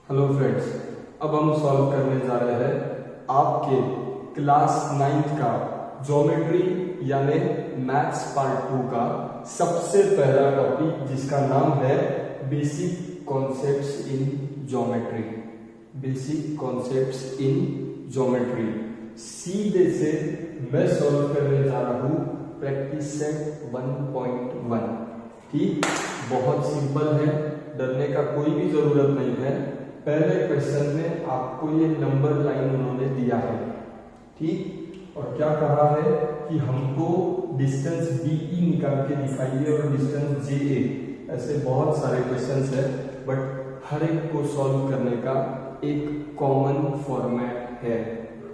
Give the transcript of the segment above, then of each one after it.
Hello friends, अब हम solve करने जा रहे हैं आपके क्लास 9th का ज्योमेट्री यानी मैथ्स पार्ट 2 का सबसे पहला टॉपिक, जिसका नाम है basic concepts in geometry. Basic concepts in geometry सीधे से मैं सॉल्व करने जा रहा हूँ प्रैक्टिस सेट 1.1। ठीक, बहुत सिंपल है, डरने का कोई भी जरूरत नहीं है। पहले क्वेश्चन में आपको ये नंबर लाइन उन्होंने दिया है, ठीक, और क्या कहा है कि हमको डिस्टेंस BE निकाल के दिखाइए और डिस्टेंस JA। ऐसे बहुत सारे क्वेश्चंस है, बट हर एक को सॉल्व करने का एक कॉमन फॉर्मेट है।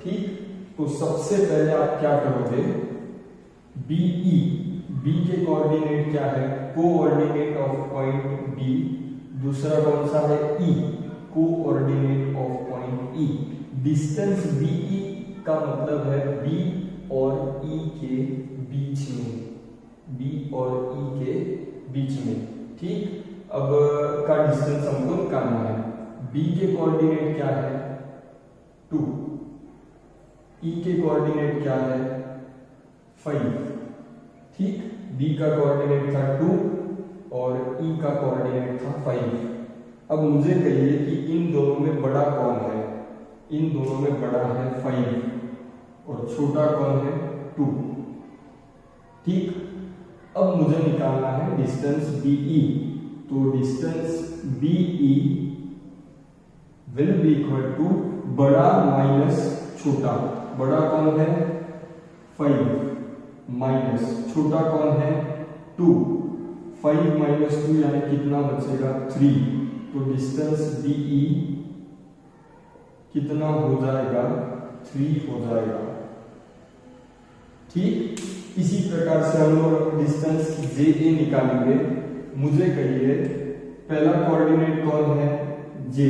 ठीक, तो सबसे पहले आप क्या करोगे, BE, B के कोऑर्डिनेट क्या है, कोऑर्डिनेट ऑफ पॉइंट B। दूसरा कौन सा है, E, coordinate of point E। Distance BE का मतलब है B और E के बीच में, B और E के बीच में। ठीक, अब का डिस्टेंस हमको निकालना है। B के कोऑर्डिनेट क्या है, 2, E के कोऑर्डिनेट क्या है, 5। ठीक, B का कोऑर्डिनेट था 2 और E का कोऑर्डिनेट था 5। अब मुझे कहिए कि इन दोनों में बड़ा कौन है। इन दोनों में बड़ा है 5 और छोटा कौन है, 2। ठीक, अब मुझे निकालना है डिस्टेंस BE। तो distance BE will be equal to बड़ा माइनस छोटा। बड़ा कौन है, 5 माइनस छोटा कौन है, 2। 5 माइनस 2 यानी कितना बचेगा, 3। तो डिस्टेंस BE कितना हो जाएगा, 3 हो जाएगा। ठीक, इसी प्रकार से हम लोग डिस्टेंस JA निकालेंगे। मुझे कहिए पहला कोऑर्डिनेट कौन है, J।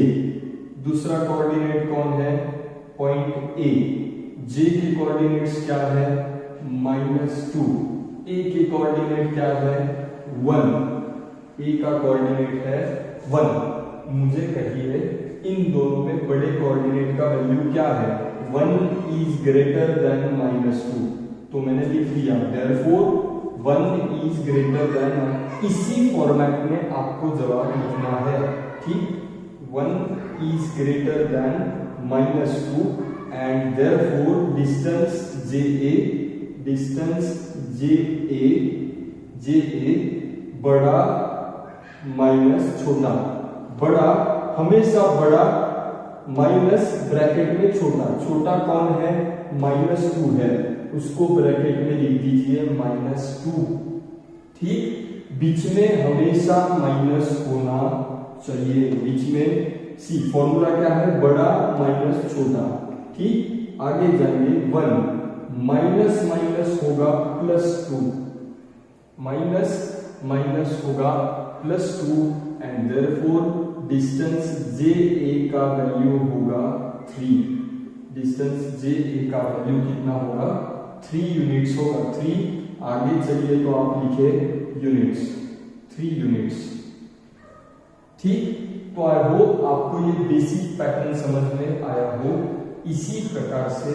दूसरा कोऑर्डिनेट कौन है, पॉइंट A। J के कोऑर्डिनेट्स क्या है, -2। A के कोऑर्डिनेट क्या है, 1। A का कोऑर्डिनेट है 1। मुझे कहिए इन दोनों में बड़े कोऑर्डिनेट का वैल्यू क्या है, 1 इज ग्रेटर देन -2। तो मैंने लिख दिया देयरफॉर 1 इज ग्रेटर देन। इसी फॉर्मेट में आपको जवाब लिखना है। ठीक, 1 is greater than -2 and therefore distance JA, distance JA बड़ा माइनस छोटा। बड़ा हमेशा बड़ा माइनस ब्रैकेट में छोटा। छोटा कौन है, -2 है, उसको ब्रैकेट में लिख दीजिए -2। ठीक, बीच में हमेशा माइनस होना चाहिए, बीच में सी। फॉर्मूला क्या है, बड़ा माइनस छोटा। ठीक, आगे जाएंगे 1 माइनस माइनस होगा +2, माइनस माइनस होगा +2 एंड देयरफॉर डिस्टेंस JA का वैल्यू होगा 3। डिस्टेंस JA का वैल्यू कितना होगा, 3 यूनिट्स होगा। 3 आगे चलिए तो आप लिखे यूनिट्स, 3 यूनिट्स। ठीक, तो आई होप आपको ये बेसिक पैटर्न समझ में आया हो। इसी प्रकार से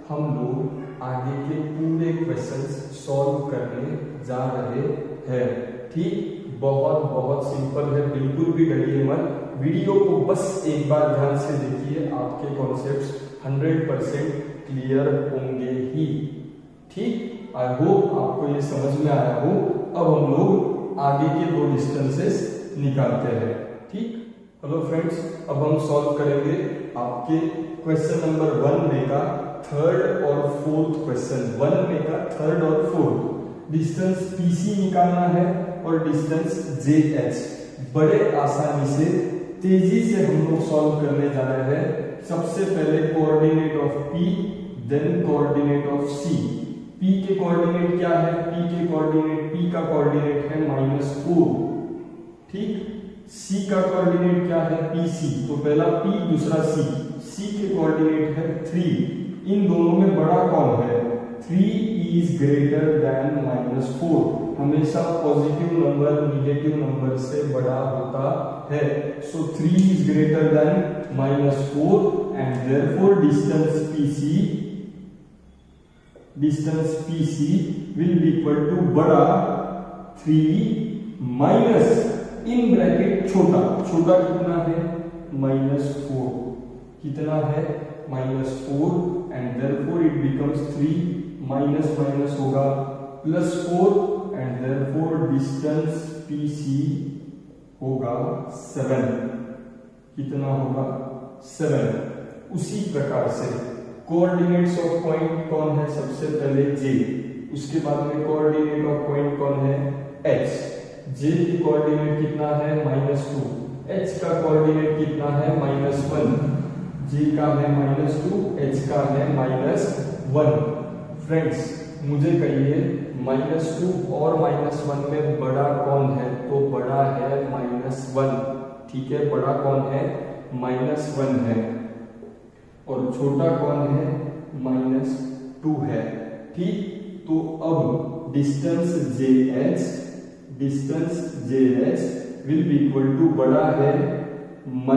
हम लोग आगे के पूरे क्वेश्चंस सॉल्व करने जा रहे हैं। ठीक, बहुत बहुत सिंपल है, बिल्कुल भी डरिए मत। वीडियो को बस एक बार ध्यान से देखिए, आपके कॉन्सेप्ट्स 100% क्लियर होंगे ही। ठीक, आई होप आपको ये समझ में आया हो। अब हम लोग आगे के 2 डिस्टेंसेस निकालते हैं। ठीक, हेलो फ्रेंड्स, अब हम सॉल्व करेंगे आपके क्वेश्चन नंबर 1 में का 3rd और 4th क्वेश्चन। 1 में का 3rd और 4th डिस्टेंस PC निकालना है और डिस्टेंस JH। बड़े आसानी से तेजी से हम लोग सॉल्व करने जा रहे हैं। सबसे पहले coordinate of P, then coordinate of C। P के कोऑर्डिनेट क्या है, P के कोऑर्डिनेट, P का कोऑर्डिनेट है -4। ठीक, C का कोऑर्डिनेट क्या है, PC। तो पहला P दूसरा C। C के कोऑर्डिनेट है 3। इन दोनों में बड़ा कौन है, 3 इज ग्रेटर देन -4। हमेशा पॉजिटिव नंबर निगेटिव नंबर से बड़ा होता है। सो 3 is greater than -4 and therefore distance PC will be equal to बड़ा 3 माइनस इन ब्रैकेट छोटा कितना है -4 कितना है -4 and therefore it becomes 3 minus minus होगा +4 एंड देयरफॉर डिस्टेंस PC होगा 7 कितना होगा 7। उसी प्रकार से कोऑर्डिनेट्स ऑफ पॉइंट कौन है सबसे पहले J, उसके बाद में कोऑर्डिनेट ऑफ पॉइंट कौन है H। J की कोऑर्डिनेट कितना है -2, H का कोऑर्डिनेट कितना है -1, J का है -2 H का है -1। फ्रेंड्स मुझे कहिए -2 और -1 में बड़ा कौन है, तो बड़ा है -1, ठीक है, बड़ा कौन है -1 है और छोटा कौन है -2 है, ठीक। तो अब distance JH will be equal to बड़ा है -1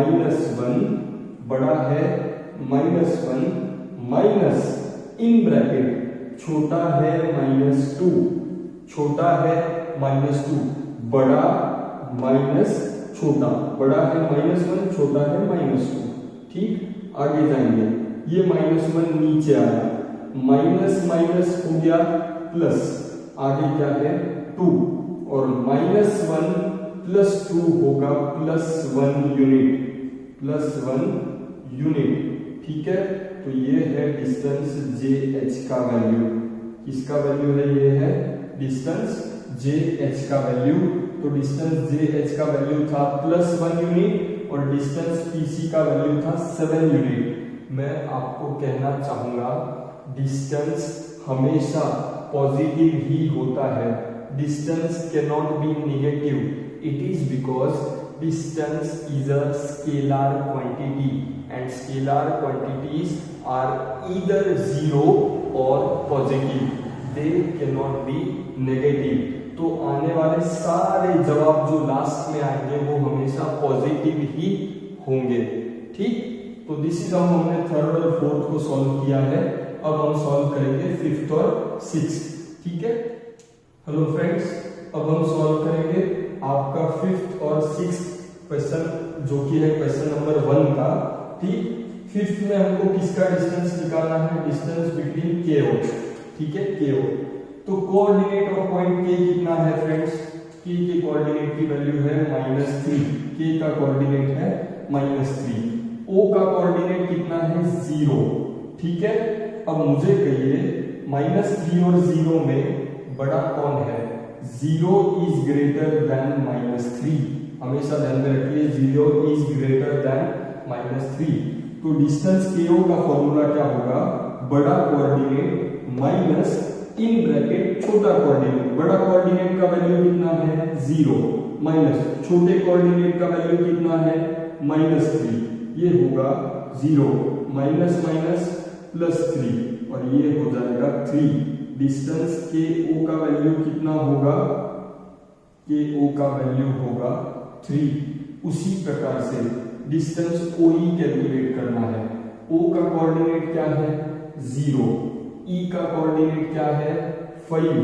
माइनस इन ब्रैकेट छोटा है -2 बड़ा माइनस छोटा, बड़ा है -1 छोटा है -2, ठीक। आगे जाएंगे, ये -1 नीचे आया, माइनस माइनस हो गया प्लस, आगे क्या है 2 और -1 + 2 होगा +1 यूनिट, ठीक है। तो ये है डिस्टेंस JH का वैल्यू, किसका वैल्यू है, ये है डिस्टेंस JH का वैल्यू। तो डिस्टेंस JH का वैल्यू था +1 यूनिट और डिस्टेंस PC का वैल्यू था 7 यूनिट। मैं आपको कहना चाहूंगा डिस्टेंस हमेशा पॉजिटिव ही होता है, distance can not be negative, it is because distance is a scalar quantity and scalar quantities are either 0 और positive, they can not be negative. तो आने वाले सारे जवाब जो लास्ट में आएंगे वो हमेशा पॉजिटिव ही होंगे, ठीक। तो दिस इज हाउ हमने थर्ड और फोर्थ को सॉल्व किया है। अब हम सॉल्व करेंगे फिफ्थ और सिक्स्थ, ठीक है। हेलो फ्रेंड्स, अब हम सॉल्व करेंगे आपका फिफ्थ और सिक्स्थ क्वेश्चन, जो कि है क्वेश्चन नंबर 1 का, ठीक। फिफ्थ में हमको किसका डिस्टेंस निकालना है, डिस्टेंस बिटवीन KO, ठीक है, KO। तो कोऑर्डिनेट ऑफ पॉइंट K कितना है फ्रेंड्स, K के कोऑर्डिनेट की वैल्यू है -3, K का कोऑर्डिनेट है -3, O का कोऑर्डिनेट कितना है 0, ठीक है। अब मुझे कहिए -3 और 0 में बड़ा कौन है, 0 इज ग्रेटर देन -3, हमेशा ध्यान में रखिए 0 इज ग्रेटर देन -3। तो डिस्टेंस KO का फॉर्मूला क्या होगा, बड़ा कोऑर्डिनेट माइनस इन ब्रैकेट छोटा कोऑर्डिनेट, बड़ा कोऑर्डिनेट का वैल्यू कितना है 0 माइनस छोटे कोऑर्डिनेट का वैल्यू कितना है -3, ये होगा 0 माइनस माइनस +3 और ये हो जाएगा 3। डिस्टेंस KO का वैल्यू कितना होगा, KO का वैल्यू होगा 3। उसी प्रकार से डिस्टेंस OE कैलकुलेट करना है, O का कोऑर्डिनेट क्या है 0, E का कोऑर्डिनेट क्या है 5।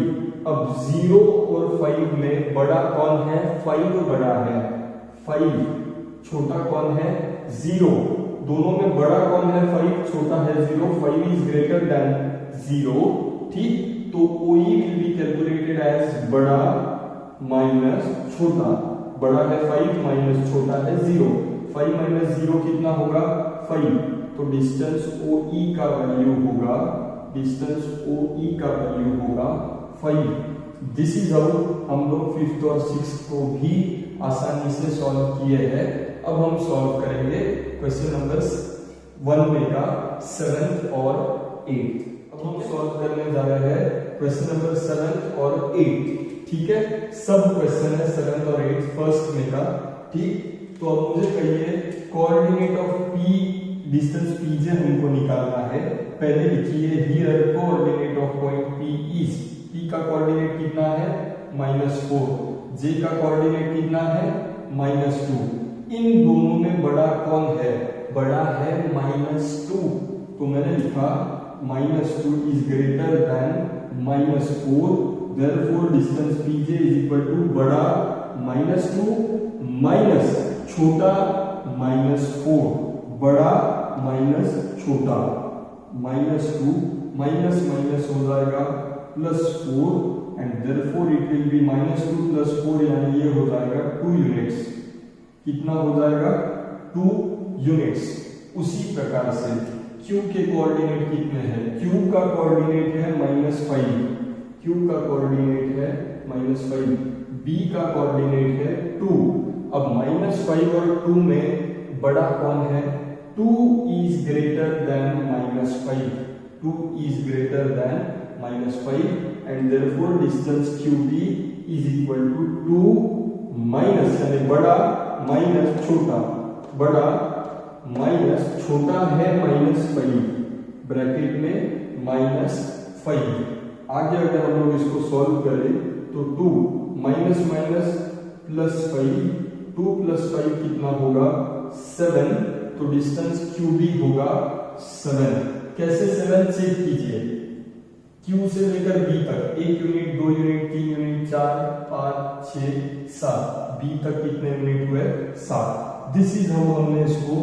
अब 0 और 5 में बड़ा कौन है, 5 बड़ा है, 5 छोटा कौन है 0, दोनों में बड़ा कौन है 5, छोटा है 0, 5 इज ग्रेटर देन 0, ठीक। तो OE will be calculated as बड़ा माइनस छोटा, बड़ा है 5 माइनस छोटा है 0, 5 माइनस 0 कितना होगा 5। तो डिस्टेंस OE का वैल्यू होगा, डिस्टेंस OE का वैल्यू होगा 5। दिस इज हाउ हम लोग फिफ्थ और सिक्स्थ को भी आसानी से सॉल्व किए हैं। अब हम सॉल्व करेंगे क्वेश्चन नंबर 1 में का 7th और 8th। अब हम सॉल्व करने जा रहे हैं क्वेश्चन नंबर 7th और 8th, ठीक है। सब क्वेश्चन है 7th और 8th फर्स्ट में का, ठीक। तो अब मुझे कहिए coordinate of P, distance PJ हमको निकालना है। पहले लिखिए here coordinate of point P is, P का कोऑर्डिनेट कितना है -4, जे का कोऑर्डिनेट कितना है -2। इन दोनों में बड़ा कौन है? बड़ा है -2, तो मैंने लिखा -2 is greater than -4, therefore distance PJ is equal to बड़ा -2 माइनस छोटा -4, बड़ा माइनस छोटा, -2 माइनस माइनस हो जाएगा +4 and therefore it will be -2 + 4 यानी ये हो जाएगा 2 यूनिट्स। कितना हो जाएगा? 2 यूनिट्स। उसी प्रकार से Q के कोऑर्डिनेट कितने हैं? Q का कोऑर्डिनेट है -5, Q का कोऑर्डिनेट है -5, B का कोऑर्डिनेट है 2। अब -5 और 2 में बड़ा कौन है? 2 is greater than -5, 2 is greater than -5 and therefore distance QB is equal to 2 minus यानी बड़ा माइनस छोटा, बड़ा माइनस छोटा है -5, ब्रैकेट में -5। आगे अगर हम लोग इसको सॉल्व करें तो 2 माइनस माइनस +5, 2 + 5 कितना होगा? 7, तो डिस्टेंस QB होगा 7। कैसे 7 चेक कीजिए? Q से लेकर B तक 1 यूनिट, 2 यूनिट, 3 यूनिट, 4, 5, 6, 7, B तक कितने यूनिट हुए? 7। दिस इज हाउ हमने इसको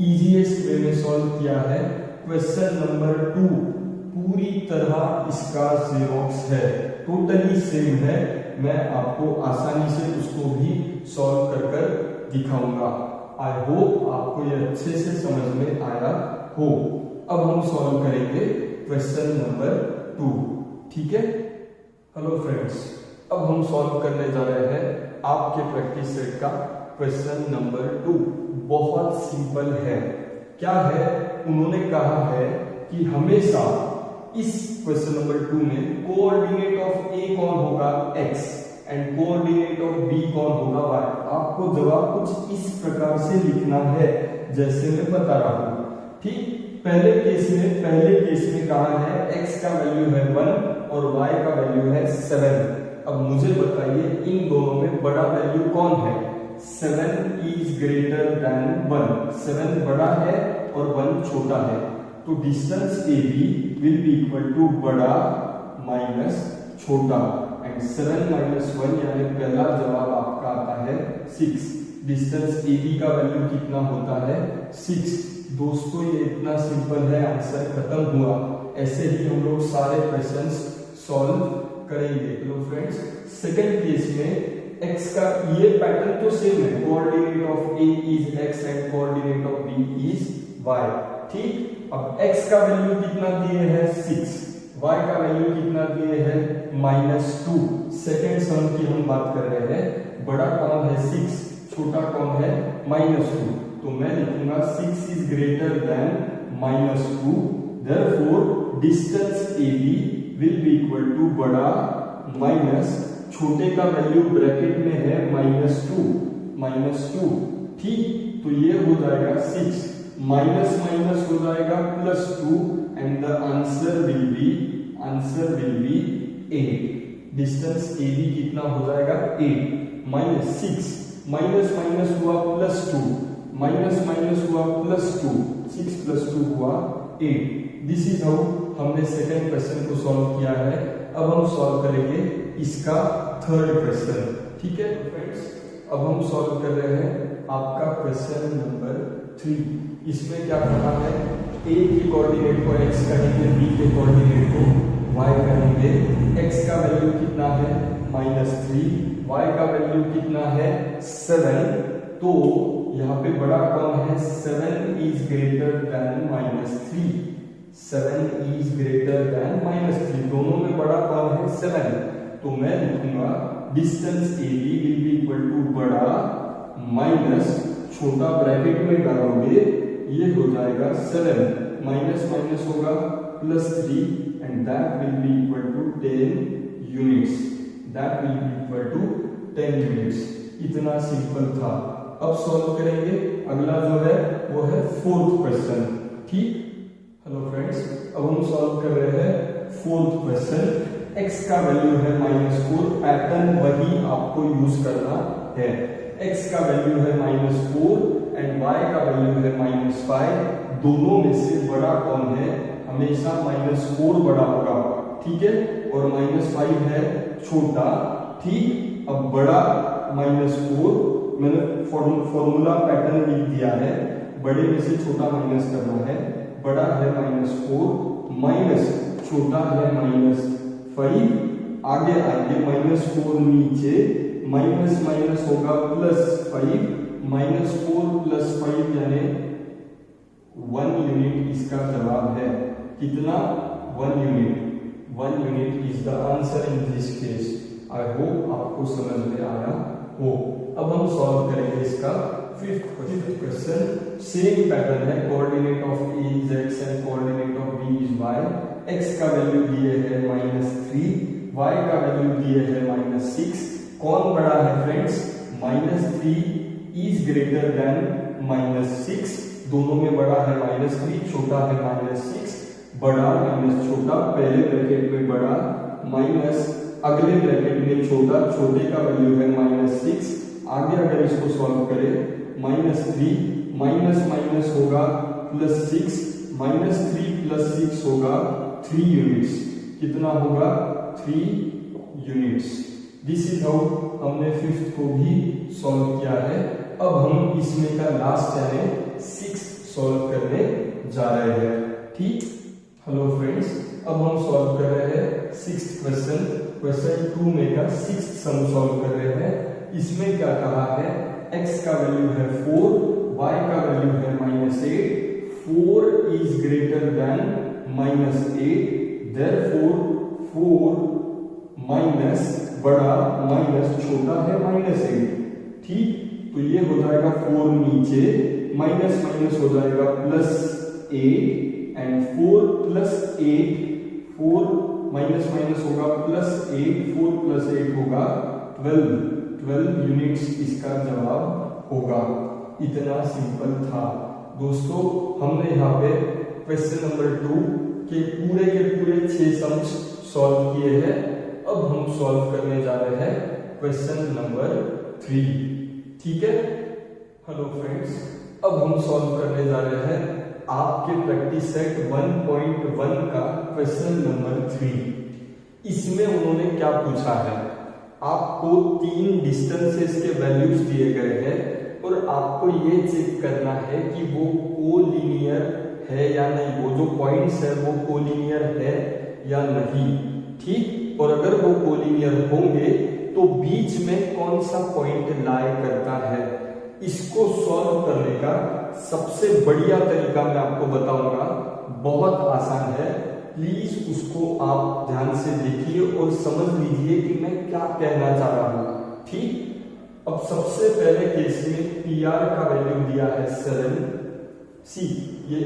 इजीएस्ट वे में सॉल्व किया है। क्वेश्चन नंबर 2 पूरी तरह इसका जेरोक्स है, टोटली सेम है। मैं आपको आसानी से उसको भी सॉल्व कर दिखाऊंगा। आई होप आपको ये अच्छे से समझ में आया हो। अब हम सॉल्व करेंगे क्वेश्चन नंबर 2, ठीक है। हेलो फ्रेंड्स, अब हम सॉल्व करने जा रहे हैं आपके प्रैक्टिस सेट का क्वेश्चन नंबर 2। बहुत सिंपल है। क्या है? उन्होंने कहा है कि हमेशा इस क्वेश्चन नंबर 2 में कोऑर्डिनेट ऑफ A कौन होगा? x and coordinate of B कौन होगा? y। आपको जवाब कुछ इस प्रकार से लिखना है जैसे मैं बता रहा हूं, ठीक। पहले केस में कहा है x का वैल्यू है 1 और y का वैल्यू है 7। अब मुझे बताइए इन दोनों में बड़ा वैल्यू कौन है? 7 इज ग्रेटर देन 1, 7 बड़ा है और 1 छोटा है, तो distance AB will be equal to बड़ा माइनस छोटा एंड 7 - 1 यानी पहला जवाब आपका आता है 6। डिस्टेंस AB का वैल्यू कितना होता है? 6। दोस्तों ये इतना सिंपल है, आंसर खत्म हुआ। ऐसे ही हम लोग सारे क्वेश्चंस सॉल्व करेंगे। लो फ्रेंड्स, सेकंड केस में x का ये पैटर्न तो सेम है, coordinate of A is x and coordinate of B is y, ठीक। अब x का वैल्यू कितना दिए है? 6, y का वैल्यू कितना दिए है? -2। सेकंड सम की हम बात कर रहे हैं। बड़ा कौन है? 6, छोटा कौन है? -2। तो मैं लिखूंगा 6 is greater than -2, therefore distance AB will be equal to बड़ा माइनस छोटे का वैल्यू ब्रैकेट में है -2, ठीक। तो ये हो जाएगा 6 माइनस माइनस हो जाएगा +2 and the answer will be 8। Distance AB कितना हो जाएगा? 8 -6 माइनस माइनस हुआ +2, माइनस माइनस हुआ +2, 6 + 2 हुआ 8। दिस इज हाउ हमने सेकंड क्वेश्चन को सॉल्व किया है। अब हम सॉल्व करेंगे इसका थर्ड क्वेश्चन, ठीक है फ्रेंड्स। अब हम सॉल्व कर रहे हैं आपका क्वेश्चन नंबर 3। इसमें क्या कहा है? A के कोऑर्डिनेट को x कहेंगे, B के कोऑर्डिनेट को y कहेंगे। x का वैल्यू कितना है? -3, y का वैल्यू कितना है? 7। तो यहाँ पे बड़ा कौन है? 7 is greater then -3, 7 is greater then -3। दोनों में बड़ा कौन है? 7। तो मैं लिखूंगा distance AB will be equal to बड़ा माइनस छोटा, ब्रैकेट में डालोगे ये हो जाएगा 7 माइनस माइनस होगा +3 and that will be equal to 10 units, that will be equal to 10 units. इतना सिंपल था। अब सॉल्व करेंगे अगला जो है वो है फोर्थ क्वेश्चन, ठीक। हेलो फ्रेंड्स, अब हम सॉल्व कर रहे हैं फोर्थ क्वेश्चन। x का वैल्यू है -4, पैटर्न वही आपको यूज करना है। x का वैल्यू है -4 एंड y का वैल्यू है -5। दोनों में से बड़ा कौन है? हमेशा -4 बड़ा होगा, ठीक है, और -5 है छोटा, ठीक। अब बड़ा -4, मैंने फॉर्मूला पैटर्न लिख दिया है, बड़े में से छोटा माइनस करना है। बड़ा है -4 माइनस छोटा है -5, आगे आगे -4 नीचे, माइनस माइनस होगा +5, -4 + 5 यानी 1 यूनिट इसका जवाब है। कितना? 1 unit. 1 unit is the answer in this case. I hope आपको समझ में आया हो। अब हम सॉल्व करेंगे इसका फिफ्थ क्वेश्चन। सेम पैटर्न है, coordinate of A is x and coordinate of B is y। x का वैल्यू दिए है -3, y का वैल्यू दिए है -6। कौन बड़ा है फ्रेंड्स? -3 is greater then -6। दोनों में बड़ा है -3, छोटा है -6। बड़ा माइनस छोटा, पहले ब्रैकेट में बड़ा माइनस अगले ब्रैकेट में छोटा, छोटे का वैल्यू है -6। आगे अगर इसको सॉल्व करें, -3 माइनस माइनस होगा +6, -3 + 6 होगा 3 यूनिट्स। कितना होगा? 3 यूनिट्स। दिस इज हाउ हमने फिफ्थ को भी सॉल्व किया है। अब हम इसमें का लास्ट यानी 6 सॉल्व करने जा रहे हैं, ठीक। हेलो फ्रेंड्स, अब हम सॉल्व कर रहे हैं सिक्स्थ क्वेश्चन। क्वेश्चन 2 में का 6th सम सॉल्व कर रहे हैं। इसमें क्या कहा है? x का वैल्यू है 4, y का वैल्यू है -8। 4 is greater then -8, therefore 4 minus बड़ा माइनस छोटा है -8, ठीक। तो ये हो जाएगा 4 नीचे, माइनस माइनस हो जाएगा +8 एंड 4 + 8, 4 माइनस माइनस होगा +8, 4 + 8 होगा 12 यूनिट्स इसका जवाब होगा। इतना सिंपल था दोस्तों। हमने यहाँ पे क्वेश्चन नंबर 2 के पूरे 6 सम्स सॉल्व किए हैं। अब हम सॉल्व करने जा रहे हैं क्वेश्चन नंबर 3, ठीक है। हेलो फ्रेंड्स, अब हम सॉल्व करने जा रहे हैं आपके प्रैक्टिस सेट 1.1 का क्वेश्चन नंबर 3। इसमें उन्होंने क्या पूछा है? आपको 3 डिस्टेंसेस के वैल्यूज दिए गए हैं और आपको ये चेक करना है कि वो कोलिनियर है या नहीं, वो जो पॉइंट्स है वो कोलिनियर है या नहीं, ठीक। और अगर वो कोलिनियर होंगे तो बीच में कौन सा पॉइंट लाई करता है। इसको सॉल्व करने का सबसे बढ़िया तरीका मैं आपको बताऊंगा, बहुत आसान है। प्लीज उसको आप ध्यान से देखिए और समझ लीजिए कि मैं क्या कहना चाह रहा हूं, ठीक। अब सबसे पहले केस में PR का वैल्यू दिया है 7। सी ये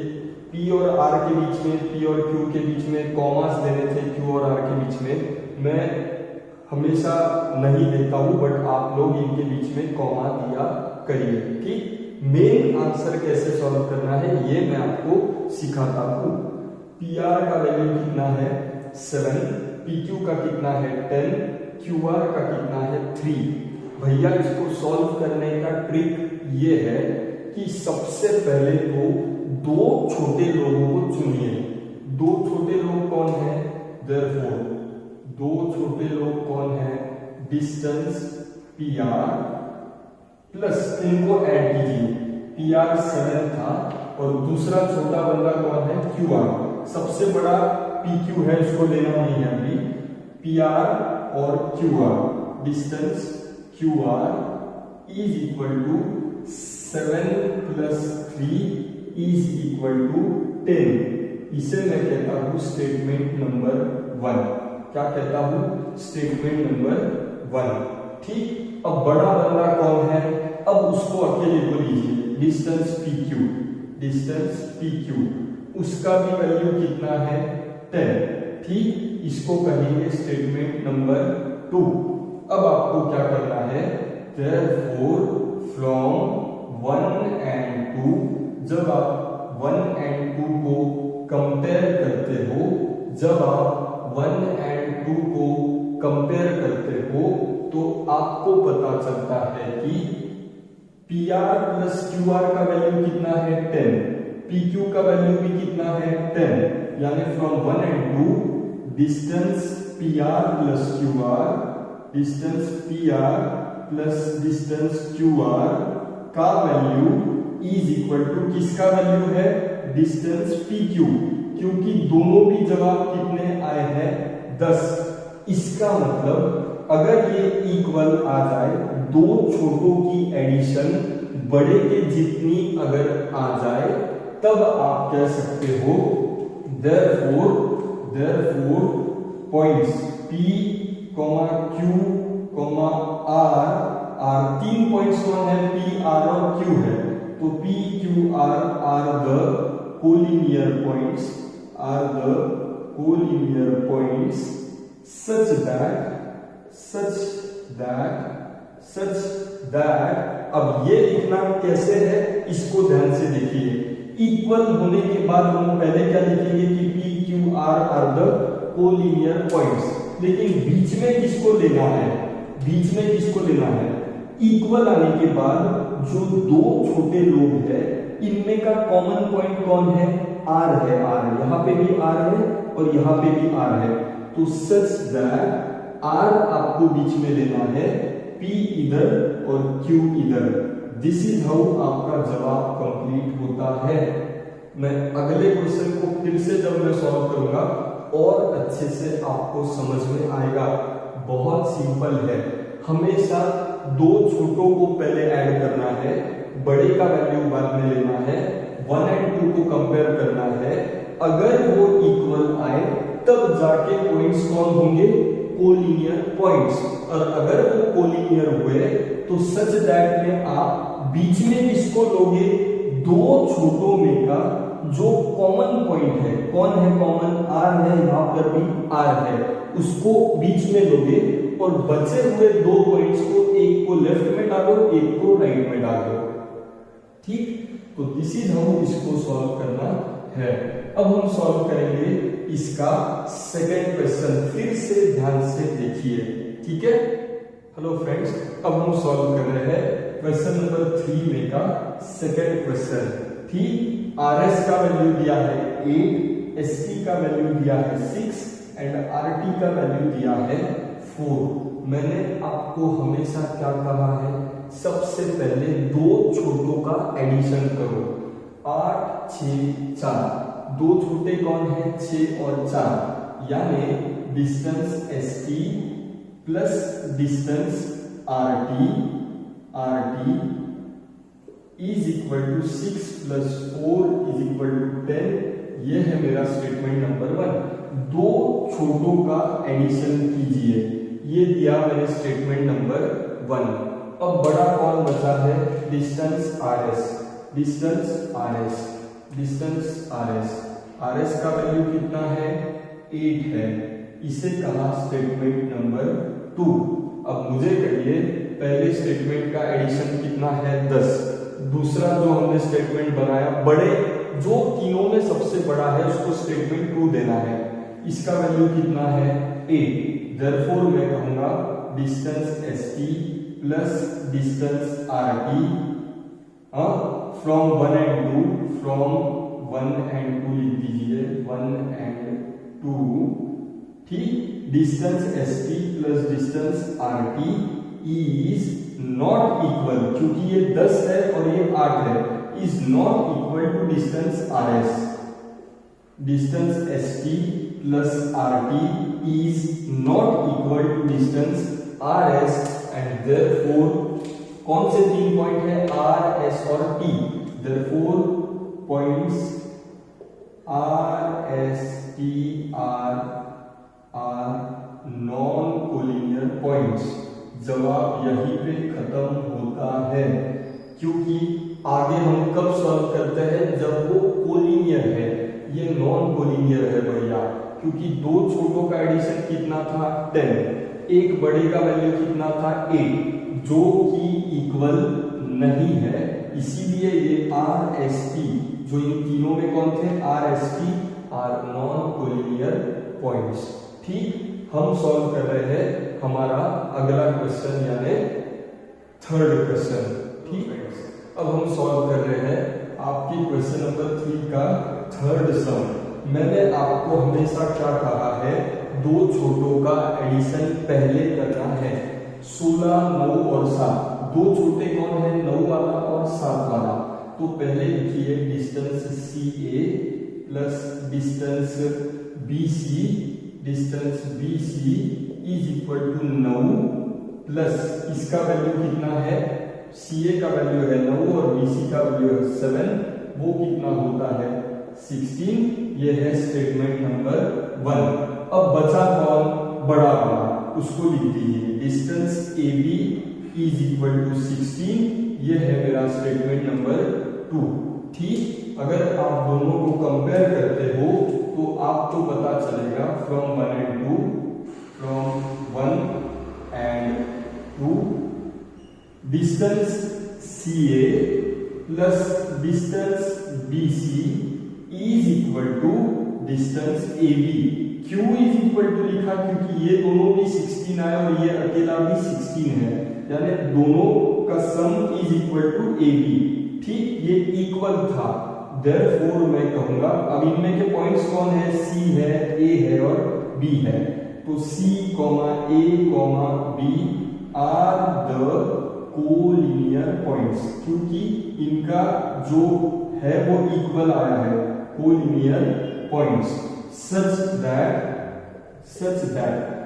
P और R के बीच में, P और Q के बीच में कॉमास देने थे, Q और R के बीच में। मैं हमेशा नहीं देता हूं, बट आप लोग इनके बीच में कॉमा दिया करिए, ठीक। मेन आंसर कैसे सॉल्व करना है ये मैं आपको सिखाता हूं। PR का वैल्यू कितना है? 7, PQ का कितना है? 10, QR का कितना है? 3। भैया इसको सॉल्व करने का ट्रिक ये है कि सबसे पहले तो 2 छोटे लोगों को चुनिए। 2 छोटे लोग कौन है? देयरफॉर 2 छोटे लोग कौन है? डिस्टेंस PR प्लस इनको ऐड कीजिए। PR 7 था और दूसरा छोटा बंदा कौन है? QR। सबसे बड़ा PQ है, इसको लेना नहीं है अभी। PR और QR, distance QR is equal to 7 + 3 is equal to 10। इसे मैं कहता हूं स्टेटमेंट नंबर 1। क्या कहता हूं? स्टेटमेंट नंबर 1, ठीक। अब बड़ा बंदा कौन है? अब उसको अकेले को लीजिए, डिस्टेंस PQ, उसका भी वैल्यू कितना है? 10, ठीक। इसको कहेंगे स्टेटमेंट नंबर 2। अब आपको क्या करना है? देयरफॉर फ्रॉम 1 and 2, जब आप 1 and 2 को कंपेयर करते हो, जब आप 1 एंड 2 को कंपेयर करते हो तो आपको पता चलता है कि PR प्लस QR का वैल्यू कितना है 10, PQ का वैल्यू भी कितना है 10, यानी from 1 and 2 distance PR plus QR, distance PR plus distance QR का वैल्यू इज इक्वल टू किसका वैल्यू है, डिस्टेंस PQ, क्योंकि दोनों भी जवाब कितने आए हैं 10। इसका मतलब अगर ये इक्वल आ जाए, दो छोटों की एडिशन बड़े के जितनी अगर आ जाए, तब आप कह सकते हो therefore points P, Q, R, तीन पॉइंट्स कौन है, P, R और Q है, तो P, Q, R are the collinear points such that अब ये लिखना कैसे है, इसको ध्यान से देखिए। इक्वल होने के बाद हम पहले क्या लिखेंगे कि P, Q, R are the collinear points, लेकिन बीच में किसको लेना है, इक्वल आने के बाद जो दो छोटे लोग हैं इनमें का कॉमन पॉइंट कौन है, R है, यहाँ पे भी R है और यहाँ पे भी R है, तो सच दैट R आपको बीच में लेना है, P इधर और Q इधर। दिस इज हाउ आपका जवाब कंप्लीट होता है। मैं अगले क्वेश्चन को फिर से जब मैं सॉल्व करूंगा और अच्छे से आपको समझ में आएगा। बहुत सिंपल है, हमेशा दो छोटों को पहले ऐड करना है, बड़े का वैल्यू बाद में लेना है, 1 एंड 2 को कंपेयर करना है, अगर वो इक्वल आए तब जाके पॉइंट्स कौन होंगे, कोलिनियर पॉइंट्स, और अगर वो कोलिनियर हुए तो सच दैट में आप बीच में किसको लोगे, दो छोटों में का जो कॉमन पॉइंट है, कौन है कॉमन, R है, यहाँ पर भी R है, उसको बीच में लोगे और बचे हुए दो पॉइंट्स को, एक को लेफ्ट में डालो, एक को राइट में डालो। ठीक, तो दिस इज हाउ इसको सॉल्व करना है। अब हम सॉल्व करेंगे इसका सेकंड क्वेश्चन, फिर से ध्यान से देखिए, ठीक है। हेलो फ्रेंड्स, अब हम सॉल्व कर रहे हैं क्वेश्चन नंबर 3 में का सेकंड क्वेश्चन। ठीक, RS का वैल्यू दिया है 8, ST का वैल्यू दिया है 6 एंड RT का वैल्यू दिया है 4। मैंने आपको हमेशा क्या कहा है, सबसे पहले दो छोटों का एडिशन करो, 8, 6, 4, दो छोटे कौन है, 6 और 4, यानी distance ST plus distance RT is equal to 6 plus 4 is equal to 10। ये है मेरा स्टेटमेंट नंबर 1। दो छोटों का एडिशन कीजिए, ये दिया मैंने स्टेटमेंट नंबर 1। अब बड़ा कौन बचा है, डिस्टेंस RS का वैल्यू कितना है, 8 है, इसे कहा स्टेटमेंट नंबर 2। अब मुझे कहिए पहले स्टेटमेंट का एडिशन कितना है, 10। दूसरा जो हमने स्टेटमेंट बनाया, बड़े जो तीनों में सबसे बड़ा है उसको स्टेटमेंट 2 देना है, इसका वैल्यू कितना है, 8। देयरफॉर मैं कहूंगा distance ST plus distance RT from 1 and 2 लिख दीजिए, 1 एंड 2। ठीक, distance ST plus distance RT is not equal, क्योंकि ये 10 है और ये 8 है, is not equal to distance RS। Distance ST plus RT is not equal to distance RS and therefore कौन से 3 पॉइंट है, R, S और T। Therefore points R, S, T are non collinear points. जवाब यहीं पे खत्म होता है, क्योंकि आगे हम कब सॉल्व करते हैं, जब वो कोलिनियर है। ये नॉन कोलिनियर है भैया, क्योंकि दो छोटों का एडिशन कितना था, 10, एक बड़े का वैल्यू कितना था, 8, जो कि इक्वल नहीं है। इसीलिए ये आर एस टी, जो इन तीनों में कौन थे, R S T R non collinear points. ठीक, हम सॉल्व कर रहे हैं हमारा अगला क्वेश्चन यानी थर्ड क्वेश्चन। ठीक, अब हम सॉल्व कर रहे हैं आपकी क्वेश्चन नंबर 3 का थर्ड सम। मैंने आपको हमेशा क्या कहा है, दो छोटों का एडिशन पहले करना है। 16, 9 और 7, दो छोटे कौन है, 9 वाला और 7 वाला। तो पहले लिखिए distance CA plus distance BC, distance BC is equal to 9 plus इसका वैल्यू कितना है, CA का वैल्यू है 9 और BC का वैल्यू है 7, वो कितना होता है 16। ये है स्टेटमेंट नंबर 1। अब बचा कौन, बड़ा वाला, उसको लिख दीजिए distance AB is equal to 16। ये है मेरा स्टेटमेंट नंबर 2। ठीक, अगर आप दोनों को कंपेयर करते हो तो आपको पता चलेगा from 1 and 2, from 1 and 2 distance CA plus distance BC is equal to distance AB। क्यों इज इक्वल टू लिखा, क्योंकि ये दोनों भी 16 आए और ये अकेला भी 16 है, यानी दोनों का sum is equal to AB। ठीक, ये इक्वल था, देयरफॉर मैं कहूंगा, अब इनमें के पॉइंट्स कौन है, C है, A है और B है। तो C, A, B are the collinear points, क्योंकि इनका जो है वो इक्वल आया है, कोलिनियर पॉइंट्स। सच दैट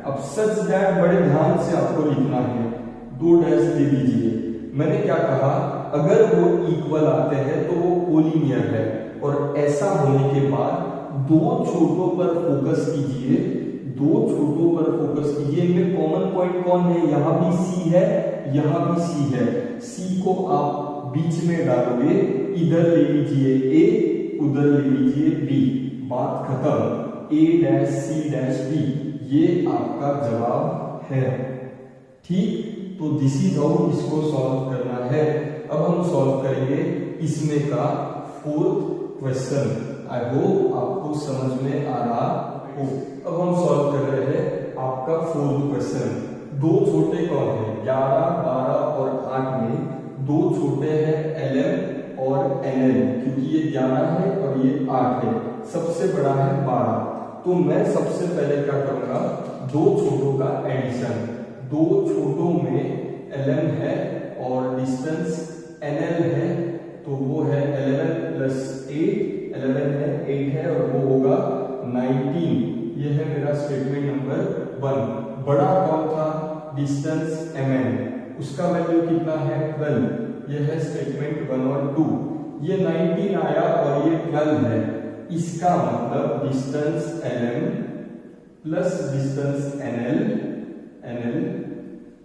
अब सच दैट बड़े ध्यान से आपको लिखना है, 2 डैश दे दीजिए। मैंने क्या कहा, अगर वो इक्वल आते हैं तो वो कोलिनियर है, और ऐसा होने के बाद दो छोटों पर फोकस कीजिए, दो छोटों पर फोकस कीजिए। इनमें कॉमन पॉइंट कौन है, यहां भी C है, यहां भी C है। C को आप बीच में डालोगे, इधर ले लीजिए A, उधर ले लीजिए B, बात खत्म। A dash C dash B, ये आपका जवाब है। ठीक, तो दिस इज हाउ इसको सॉल्व करना है। अब हम सॉल्व करेंगे इसमें का फोर्थ क्वेश्चन। आई होप आपको समझ में आ रहा हो। अब हम सॉल्व कर रहे हैं आपका फोर्थ क्वेश्चन। दो छोटे कौन है, 11, 12 और 8 में दो छोटे हैं LM और NL, क्योंकि ये 11 है और ये 8 है, सबसे बड़ा है 12। तो मैं सबसे पहले क्या करूंगा, दो छोटों का एडिशन। दो छोटों में LM है और डिस्टेंस NL है, तो वो है 11 प्लस 8, 11 है 8 है और वो होगा 19। ये है मेरा स्टेटमेंट नंबर 1। बड़ा कौन था, डिस्टेंस MN, उसका वैल्यू कितना है 12। ये है स्टेटमेंट 1 और 2। ये 19 आया और ये 12 है, इसका मतलब distance LM plus distance NL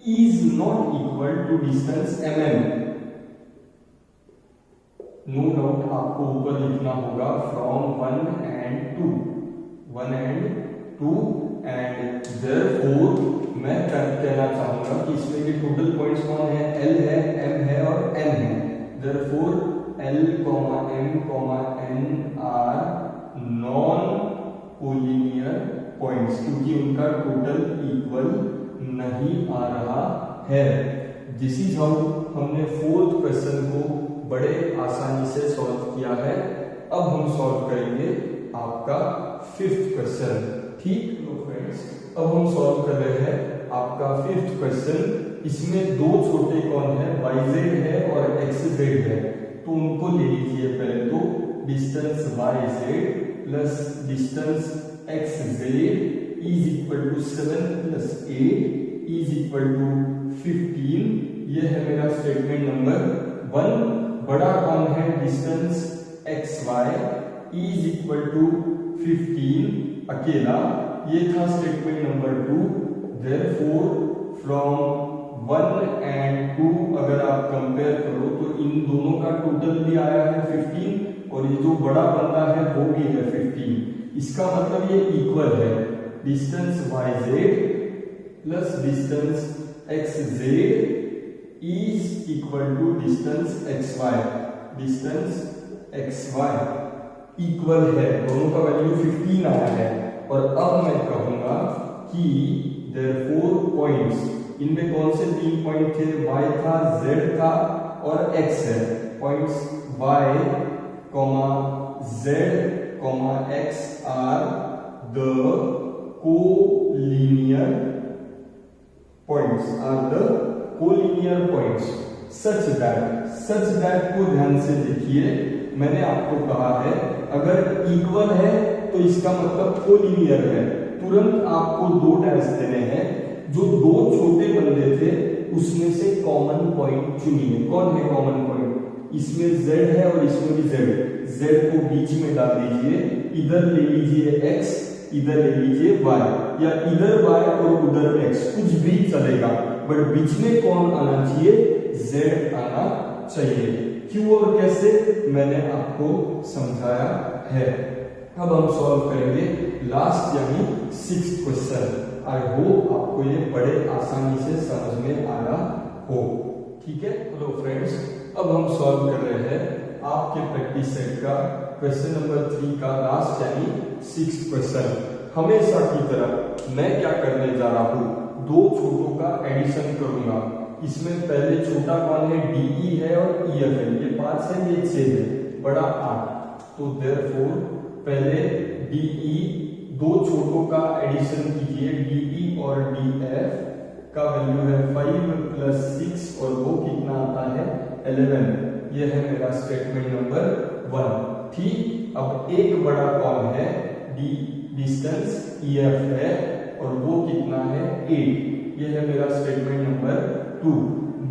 is not equal to distance MM। No doubt आपको ऊपर लिखना होगा from 1 and 2, 1 and 2 and therefore मैं कहना चाहूंगा कि इसमें के टोटल पॉइंट्स कौन है, L है, M है और N है। Therefore L, M, N are non collinear points, क्योंकि उनका टोटल इक्वल नहीं आ रहा है। दिस इज हाउ हमने फोर्थ क्वेश्चन को बड़े आसानी से सॉल्व किया है। अब हम सॉल्व करेंगे आपका फिफ्थ क्वेश्चन। ठीक फ्रेंड्स, अब हम सॉल्व कर रहे हैं आपका फिफ्थ क्वेश्चन। इसमें दो छोटे कौन है, YZ है और XZ है, तो उनको ले लीजिए पहले। तो distance YZ plus distance XZ is equal to 7 plus 8 is equal to 15। ये है मेरा स्टेटमेंट नंबर 1। बड़ा कौन है, distance XY is equal to 15 अकेला। ये था statement number 2। Therefore from 1 and 2 अगर आप कंपेयर करो तो इन दोनों का टोटल भी आया है 15 और ये जो बड़ा बंदा है वो भी है 15। इसका मतलब ये इक्वल है। Distance YZ plus distance XZ is equal to distance XY। Distance XY equal है, दोनों का वैल्यू 15 आया है। और अब मैं कहूंगा कि देयरफॉर पॉइंट्स, इनमें कौन से 3 पॉइंट थे, y था, z था और x है। Points y, z, x are the collinear points such that को ध्यान से देखिए। मैंने आपको कहा है अगर इक्वल है तो इसका मतलब कोलिनियर है। तुरंत आपको 2 डैश देने हैं। जो 2 छोटे बंदे थे उसमें से कॉमन पॉइंट चुनिए। कौन है कॉमन पॉइंट? इसमें z है और इसमें भी z को बीच में डाल दीजिए। इधर ले लीजिए x, इधर ले लीजिए y, या इधर y और उधर x, कुछ भी चलेगा, बट बीच में कौन आना चाहिए? z आना चाहिए। क्यों और कैसे मैंने आपको समझाया है। अब हम सॉल्व करेंगे लास्ट यानी 6th क्वेश्चन। आई होप आपको ये बड़े आसानी से समझ में आया हो। ठीक है, हेलो फ्रेंड्स, अब हम सॉल्व कर रहे हैं आपके प्रैक्टिस सेट का क्वेश्चन नंबर 3 का लास्ट यानी 6th क्वेश्चन। हमेशा की तरह मैं क्या करने जा रहा हूँ, 2 छोटों का एडिशन करूंगा। इसमें पहले छोटा कौन है? DE है और EF है। ये 5 है, ये 6 है, बड़ा 8। तो देयरफॉर पहले DE, 2 छोटों का एडिशन कीजिए। DE और DF का वैल्यू है 5 प्लस 6 और वो कितना आता है? 11। ये है मेरा स्टेटमेंट नंबर 1। ठीक, अब एक बड़ा कौन है? डिस्टेंस EF है और वो कितना है? 8। ये है मेरा स्टेटमेंट नंबर 2।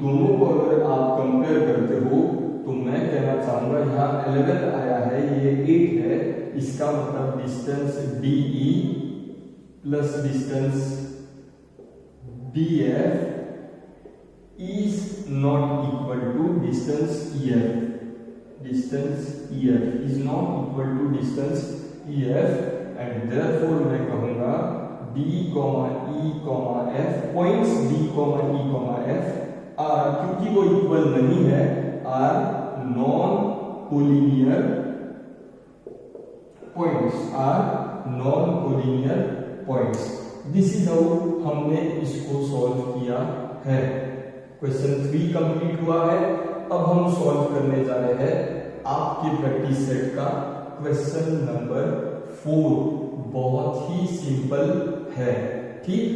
दोनों को अगर आप कंपेयर करते हो तो मैं कहना चाहूंगा यहाँ 11 आया है, ये 8 है। इसका मतलब distance DE plus distance DF is not equal to distance EF. Distance EF is not equal to distance EF and therefore मैं कहूंगा D, E, F points D, E, F are, क्योंकि वो इक्वल नहीं है, are non-collinear points. This is how हमने इसको solve किया है। क्वेश्चन 3 कंप्लीट हुआ है। अब हम सॉल्व करने जा रहे हैं आपके प्रैक्टिस सेट का क्वेश्चन नंबर 4। बहुत ही सिंपल है। ठीक,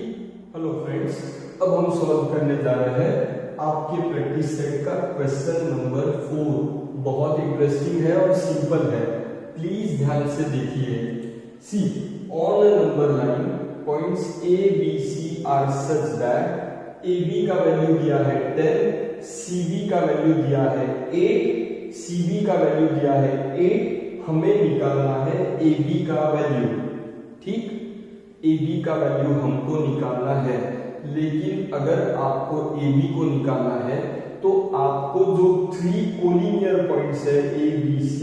हेलो फ्रेंड्स, अब हम सॉल्व करने जा रहे हैं आपके प्रैक्टिस सेट का क्वेश्चन नंबर 4। बहुत इंटरेस्टिंग है और सिंपल है, प्लीज ध्यान से देखिए। See on a number line points A, B, C are such that AB का वैल्यू दिया है 10, CB का वैल्यू दिया है 8, CB का वैल्यू दिया है 8। हमें निकालना है AB का वैल्यू। ठीक, AB का वैल्यू हमको निकालना है, लेकिन अगर आपको AB को निकालना है तो आपको जो 3 कोलिनियर पॉइंट्स है A, B, C,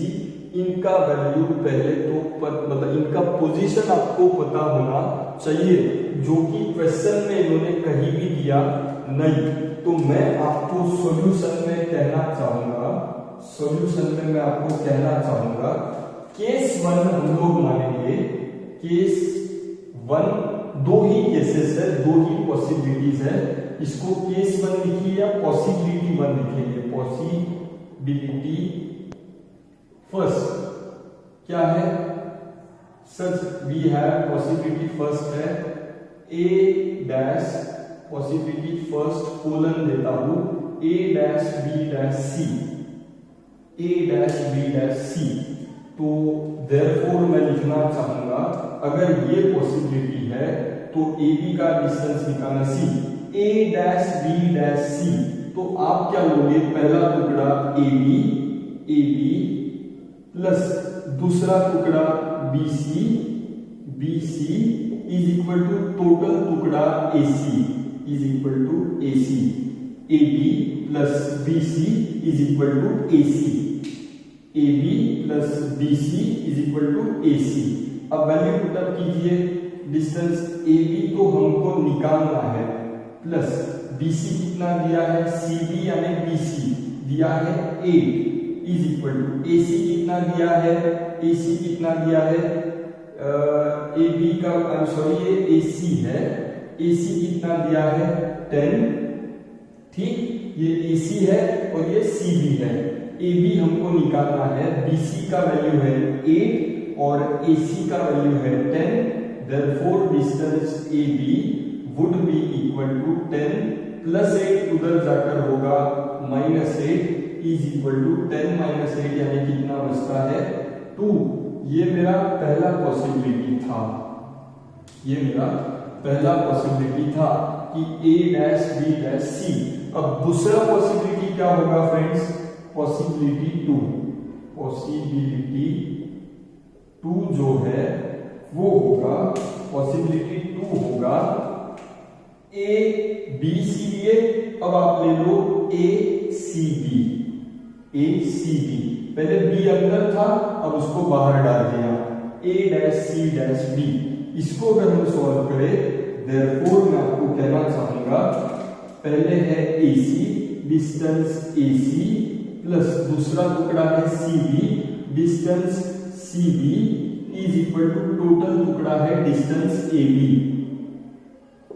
इनका वैल्यू पहले तो मतलब इनका पोजीशन आपको पता होना चाहिए, जो कि क्वेश्चन में इन्होंने कहीं भी दिया नहीं। तो मैं आपको सॉल्यूशन में कहना चाहूंगा केस 1 हम लोग मानेंगे। केस 1 2 ही केसेस है, 2 ही पॉसिबिलिटीज है। इसको केस 1 लिखिए या पॉसिबिलिटी 1 लिखिए। पॉसिबिलिटी फर्स्ट क्या है? Such we have possibility first है A dash, possibility first colon देता हूं A dash B dash C, A dash B dash C। तो देयरफॉर मैं लिखना चाहूंगा अगर ये पॉसिबिलिटी है तो AB का डिस्टेंस निकालना C, A dash B dash C। तो आप क्या लोगे? पहला टुकड़ा AB प्लस दूसरा टुकड़ा BC is equal to total टुकड़ा AC is equal to AC। AB plus BC is equal to AC, AB plus BC is equal to AC। अब वैल्यू पुटअप कीजिए। डिस्टेंस AB तो हमको निकालना है, प्लस BC कितना दिया है? CB यानी BC दिया है 8 इज इक्वल टू AC कितना दिया है? AC कितना दिया है? ए बी का सॉरी ये ए सी है, ए सी कितना दिया है 10, ठीक, ये ए सी है और ये सी बी है। ए बी हमको निकालना है, बी सी का वैल्यू है 8 और ए सी का वैल्यू है 10, therefore distance A B would be equal to 10 plus 8 उधर जाकर होगा -8 इज इक्वल टू 10 - 8 यानी कितना बचता है 2। ये मेरा पहला पॉसिबिलिटी था, ये मेरा पहला पॉसिबिलिटी था कि a dash b dash c। अब दूसरा पॉसिबिलिटी क्या होगा फ्रेंड्स, पॉसिबिलिटी 2, पॉसिबिलिटी 2 जो है वो होगा, पॉसिबिलिटी 2 होगा a b c लिए। अब आप ले लो a c b, a c b, पहले b अंदर था अब उसको बाहर डाल दिया, a dash c dash b। इसको अगर हम सॉल्व करें, देयरफॉर मैं आपको कहना चाहूंगा पहले है AC, डिस्टेंस AC प्लस दूसरा टुकड़ा है CB, distance CB is equal to total टुकड़ा है डिस्टेंस AB।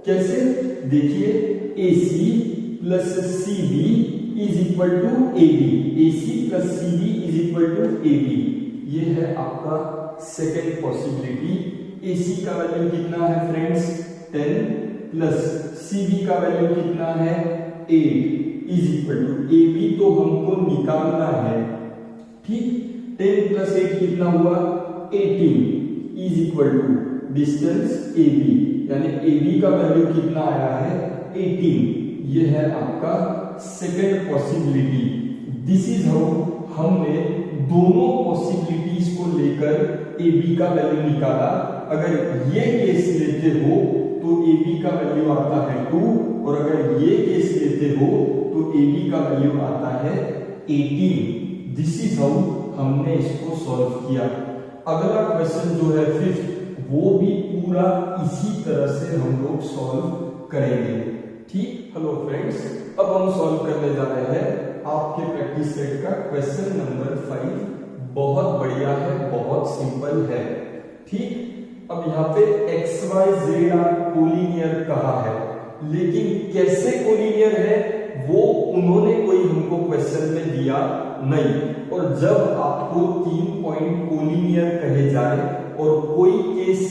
कैसे, देखिए AC plus CB is equal to AB, AC plus CB is equal to AB। ये है आपका सेकेंड पॉसिबिलिटी। AC का वैल्यू कितना है फ्रेंड्स 10 प्लस CB का वैल्यू कितना है 8 इज इक्वल टू AB तो हमको निकालना है, ठीक, 10 प्लस 8 कितना हुआ 18 is equal to distance AB, यानी AB का वैल्यू कितना आया है 18। ये है आपका second possibility. This is how हमने दोनों पॉसिबिलिटीज को लेकर AB का वैल्यू निकाला। अगर ये केस लेते हो तो AB का वैल्यू आता है 2 और अगर ये केस लेते हो तो AB का वैल्यू आता है 18। दिस इज हाउ हमने इसको सॉल्व किया। अगला क्वेश्चन जो है 5th, वो भी पूरा इसी तरह से हम लोग सॉल्व करेंगे, ठीक। हेलो फ्रेंड्स, अब हम सॉल्व करने जा रहे हैं आपके प्रैक्टिस सेट का क्वेश्चन नंबर 5। बहुत बढ़िया है, बहुत सिंपल है, ठीक। अब यहाँ पे X Y Z are collinear कहा है, लेकिन कैसे कोलिनियर है वो उन्होंने कोई हमको क्वेश्चन में दिया नहीं। और जब आपको 3 पॉइंट कोलिनियर कहे जाए और कोई केस,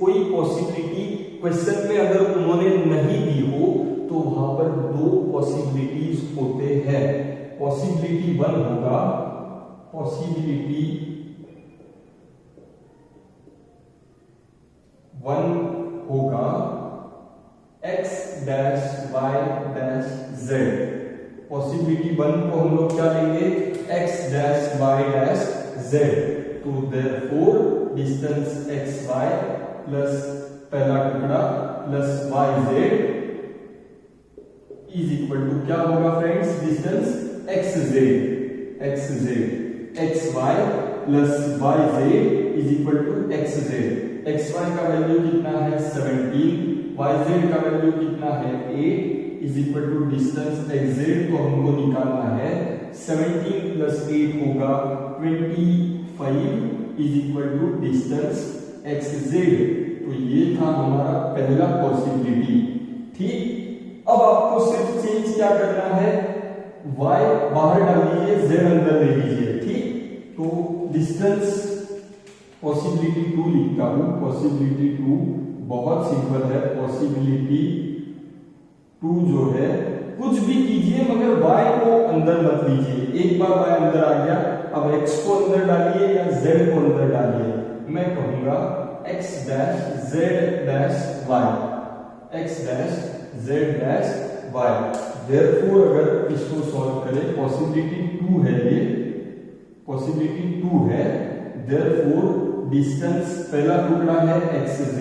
कोई पॉसिबिलिटी क्वेश्चन में अगर उन्होंने नहीं दी हो तो वहां पर 2 पॉसिबिलिटीज होते हैं। पॉसिबिलिटी 1 होगा, पॉसिबिलिटी 1 होगा x dash y dash z। Possibility 1 को हम लोग क्या लेंगे x dash y dash z। तो देयरफॉर डिस्टेंस xy प्लस पहला टुकड़ा plus yz is equal to क्या होगा friends, distance xz, xy plus yz is equal to xz। xy का वैल्यू कितना है 17, yz का वैल्यू कितना है 8 is equal to distance xz को हमको निकालना है। 17 प्लस 8 होगा 25 is equal to distance xz। तो ये था हमारा पहला पॉसिबिलिटी, ठीक। अब आपको सिर्फ चेंज क्या करना है, y बाहर डाल दीजिए, z अंदर ले लीजिए, ठीक। तो डिस्टेंस पॉसिबिलिटी 2 लिखता हूं, पॉसिबिलिटी 2 बहुत सिंपल है। पॉसिबिलिटी 2 जो है कुछ भी कीजिए मगर y को अंदर मत लीजिए। एक बार y अंदर आ गया, अब x को अंदर डालिए या z को अंदर डालिए। मैं कहूंगा x dash z dash y, x dash z dash y। Therefore अगर इसको सॉल्व करें, पॉसिबिलिटी 2 है, ये पॉसिबिलिटी 2 है। देयरफॉर डिस्टेंस पहला टुकड़ा है xz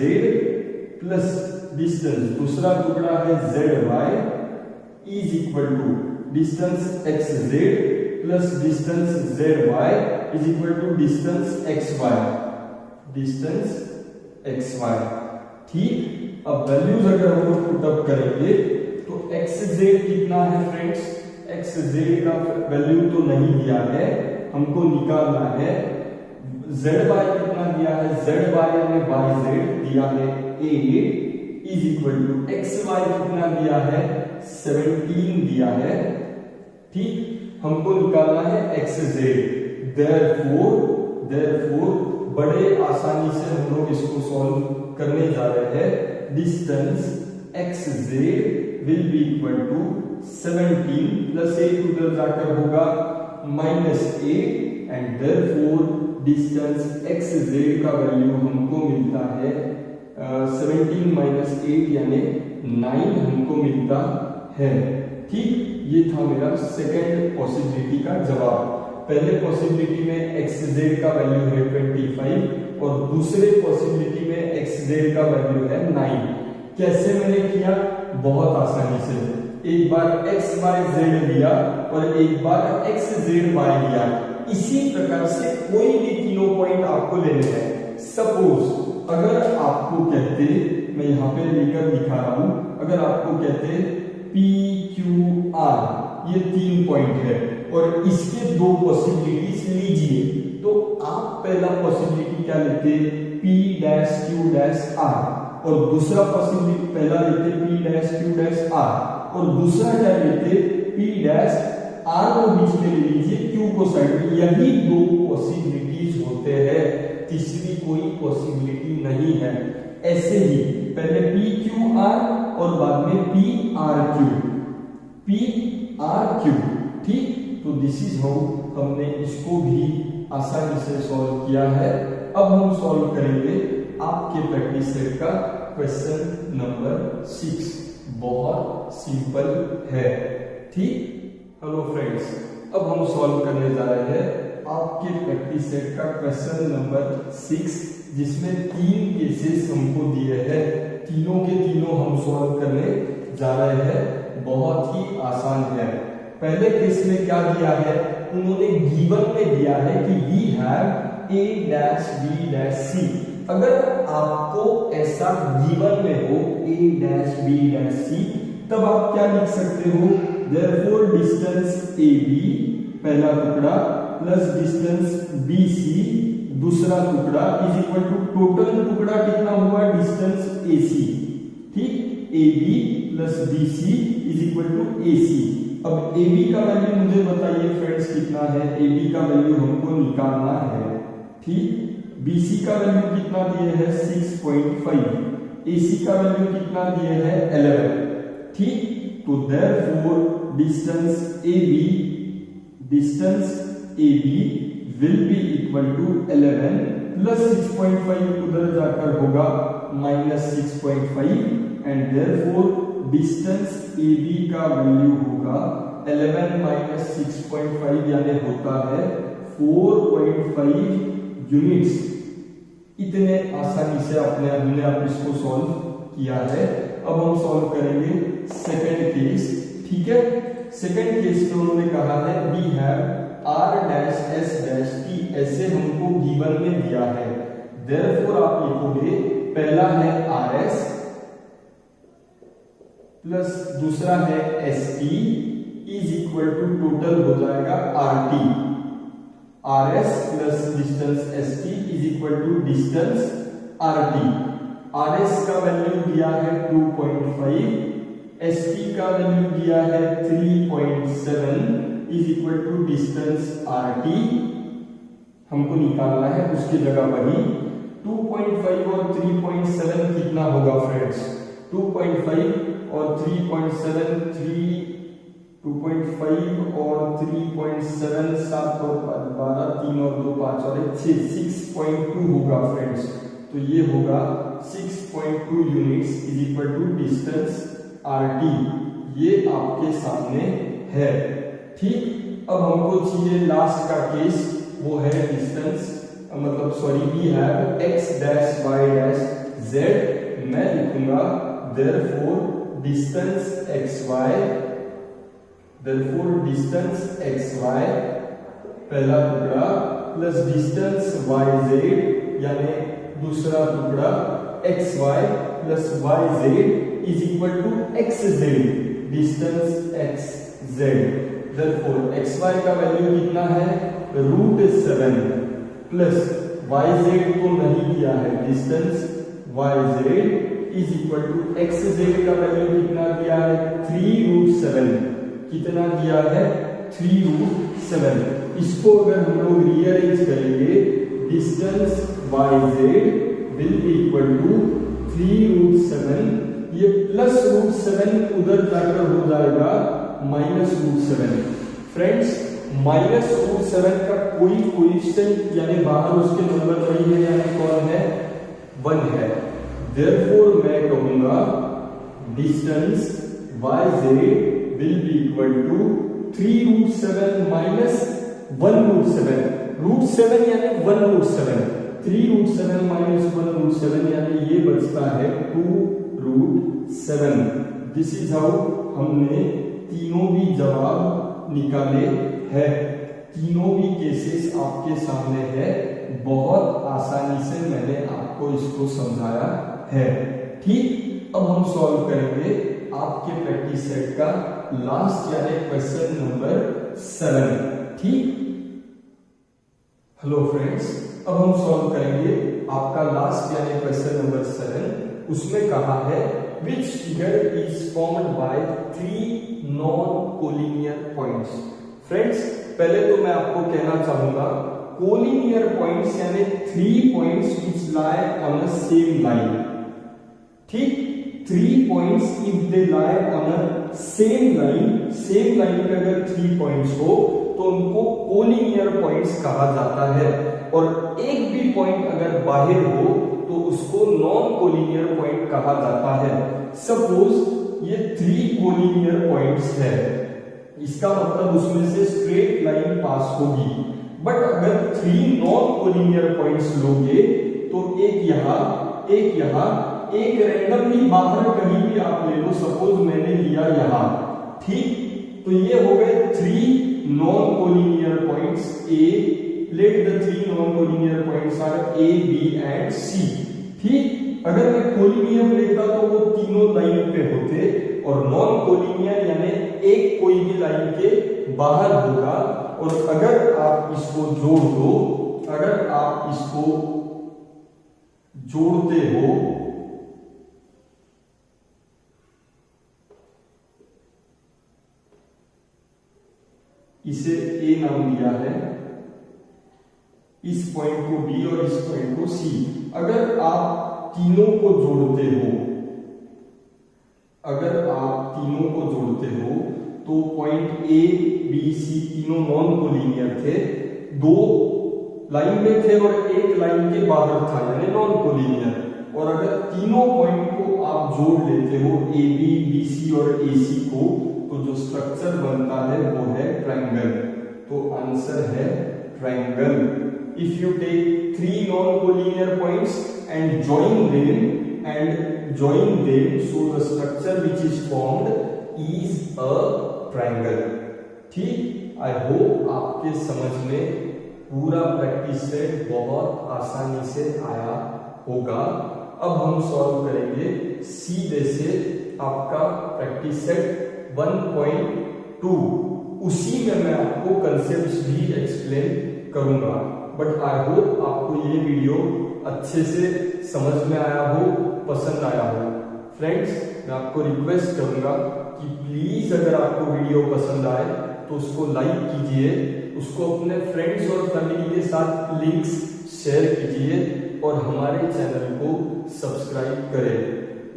प्लस डिस्टेंस दूसरा टुकड़ा है zy is equal to distance xz plus distance zy is equal to distance xy, distance xy, ठीक। अब वैल्यूज अगर हम लोग पुटअप करेंगे तो xz कितना है फ्रेंड्स, xz का वैल्यू तो नहीं दिया है, हमको निकालना है जेड बाय कितना दिया है, जेड बाय यानी बाय जेड दिया है 8 is equal to X Y कितना दिया है 17 दिया है। ठीक, हमको निकालना है एक्स जेड। देयरफॉर बड़े आसानी से हम लोग इसको सॉल्व करने जा रहे हैं। Distance X Z will be equal to 17 plus 8 उधर जाकर होगा -8 and therefore distance X Z का वैल्यू हमको मिलता है 17 माइनस 8 यानी 9 हमको मिलता है। ठीक, ये था मेरा सेकंड पॉसिबिलिटी का जवाब। पहले पॉसिबिलिटी में एक्स जेड का वैल्यू है 25 और दूसरे पॉसिबिलिटी में एक्स जेड का वैल्यू है 9। कैसे मैंने किया, बहुत आसानी से, एक बार एक्स बाय जेड लिया और एक बार एक्स जेड बाय लिया। इसी प्रकार से कोई भी तीनों पॉइंट आपको लेने हैं। सपोज अगर आपको कहते, मैं यहाँ पे लेकर दिखा रहा हूं, अगर आपको कहते पी क्यू आर ये 3 पॉइंट है और इसके 2 पॉसिबिलिटीज लीजिए, तो आप पहला पॉसिबिलिटी क्या लेते, P dash Q dash R, और दूसरा पॉसिबिलिटी पहला लेते P dash Q dash R, और दूसरा क्या लेते पी डैश आर को बीच में ले लीजिए, क्यू को साइड में। यही 2 पॉसिबिलिटीज होते हैं, तीसरी कोई पॉसिबिलिटी नहीं है। ऐसे ही पहले पी क्यू आर और बाद में पी आर क्यू। ठीक, तो दिस इज हाउ हमने इसको भी आसानी से सॉल्व किया है। अब हम सॉल्व करेंगे आपके प्रैक्टिस सेट का क्वेश्चन नंबर 6। बहुत सिंपल है। ठीक, हेलो फ्रेंड्स, अब हम सॉल्व करने जा रहे हैं आपके प्रैक्टिस सेट का क्वेश्चन नंबर 6, जिसमें 3 केसेस हमको दिए हैं। तीनों के तीनों हम सॉल्व करने जा रहे हैं। बहुत ही आसान है। पहले केस में क्या दिया है, उन्होंने गिवन में दिया है कि we have A dash B dash C. अगर आपको ऐसा गिवन में हो A dash B dash C, तब आप क्या लिख सकते हो, देयरफॉर डिस्टेंस ए बी पहला टुकड़ा प्लस डिस्टेंस बी सी दूसरा टुकड़ा इज इक्वल टू टोटल टुकड़ा कितना हुआ, डिस्टेंस ए सी। ठीक, A B plus B C is equal to A C. अब ए बी का वैल्यू मुझे बताइए फ्रेंड्स कितना है, ए बी का वैल्यू हमको निकालना है। ठीक, बी सी का वैल्यू कितना दिए है 6.5, ए सी का वैल्यू कितना दिए है 11। ठीक, तो therefore distance A B will be equal to 11 plus 6.5 उधर जाकर होगा -6.5 and therefore distance A B का वैल्यू होगा 11 माइनस 6.5 यानी होता है 4.5 यूनिट्स। इतने आसानी से हमने आप इसको सॉल्व किया है। अब हम सॉल्व करेंगे सेकंड केस। ठीक है, सेकंड केस में उन्होंने कहा है we have R dash S dash T, ऐसे हमको गिवन में दिया है। देयरफॉर आप लिखोगे पहला है आर एस प्लस दूसरा है S T is equal to total हो जाएगा R T. Are S plus distance S T is equal to distance R T. Are एस का वैल्यू दिया है 2.5, एस टी का वैल्यू दिया है 3.7 is equal to distance R T. हमको निकालना है उसकी जगह वही 2.5 और 3.7 कितना होगा फ्रेंड्स, 2.5 और 3.7 2.5 और 3.7 7 और 12 3 और 2 5 और 6 6.2 होगा फ्रेंड्स। तो ये होगा 6.2 units is equal to distance R T. ये आपके सामने है। ठीक, अब हमको चाहिए लास्ट का केस, वो है डिस्टेंस मतलब sorry we have x dash y dash z। मैं लिखूंगा देयरफॉर डिस्टेंस xy पहला टुकड़ा प्लस डिस्टेंस yz यानी दूसरा टुकड़ा xy plus yz is equal to xz distance xz। Therefore xy का वैल्यू कितना है √7 प्लस वाई जेड तो नहीं दिया है, distance Y Z is equal to X Z का वैल्यू कितना दिया है 3√7, कितना दिया है 3√7। इसको अगर हम लोग रीअरेंज करेंगे, distance Y Z will be equal to 3√7, ये +√7 उधर जाकर हो जाएगा -√7। फ्रेंड्स -√7 का कोई कोएफिशिएंट यानी बाहर उसके नंबर नहीं है, यानी कौन है 1 है। Therefore मैं कहूंगा distance yz will be equal to 3√7 minus 1√7, √7 यानी 1√7, 3√7 minus 1√7 यानी ये बचता है 2√7। दिस इज हाउ हमने तीनों भी जवाब निकाले हैं। तीनों भी केसेस आपके सामने है, बहुत आसानी से मैंने आपको इसको समझाया है। ठीक, अब हम सॉल्व करेंगे आपके प्रैक्टिस सेट का लास्ट यानी क्वेश्चन नंबर 7। ठीक, हेलो फ्रेंड्स, अब हम सॉल्व करेंगे आपका लास्ट यानी क्वेश्चन नंबर 7। उसमें कहा है which figure is formed by 3 non collinear points. Friends पहले तो मैं आपको कहना चाहूंगा, कोलिनियर पॉइंट्स यानी 3 points which lie on a same line. ठीक, 3 points if they lie on a same line पे अगर 3 पॉइंट्स हो तो उनको कोलिनियर पॉइंट्स कहा जाता है, और एक भी पॉइंट अगर बाहर हो तो उसको नॉन कोलिनियर पॉइंट कहा जाता है। सपोज ये 3 कोलिनियर पॉइंट्स है, इसका मतलब उसमें से स्ट्रेट लाइन पास होगी। बट अगर 3 नॉन कोलिनियर पॉइंट्स लोगे तो एक यहां एक रैंडमली बाहर कहीं भी आप ले लो, सपोज मैंने लिया यहां। ठीक, तो ये हो गए 3 non collinear points A. Let the 3 non collinear points are A B and C. ठीक, अगर मैं कोलिनियर लेता तो वो तीनों लाइन पे होते, और नॉन कोलिनियर यानी एक कोई भी लाइन के बाहर होगा। और अगर आप इसको जोड़ दो, अगर आप इसको जोड़ते हो, इसे ए नाम दिया है, इस पॉइंट को बी और इस पॉइंट को सी। अगर आप तीनों को जोड़ते हो, अगर आप तीनों को जोड़ते हो तो पॉइंट ए बी सी तीनों नॉन कोलिनियर थे, 2 लाइन में थे और एक लाइन के बाहर था यानी नॉन कोलिनियर। और अगर तीनों पॉइंट को आप जोड़ लेते हो ए बी बी सी और ए सी को, तो जो स्ट्रक्चर बनता है वो है ट्रायंगल। तो आंसर है triangle. If you take 3 non collinear points and join them so the structure which is formed is a triangle। ठीक, आई होप आपके समझ में पूरा प्रैक्टिस सेट बहुत आसानी से आया होगा। अब हम सॉल्व करेंगे सीधे से आपका प्रैक्टिस सेट 1.2। उसी में मैं आपको कंसेप्ट्स भी एक्सप्लेन करूंगा। बट आई होप आपको ये वीडियो अच्छे से समझ में आया हो, पसंद आया हो। फ्रेंड्स मैं आपको रिक्वेस्ट करूंगा कि प्लीज अगर आपको वीडियो पसंद आए तो उसको लाइक कीजिए, उसको अपने फ्रेंड्स और फैमिली के साथ लिंक्स शेयर कीजिए और हमारे चैनल को सब्सक्राइब करें।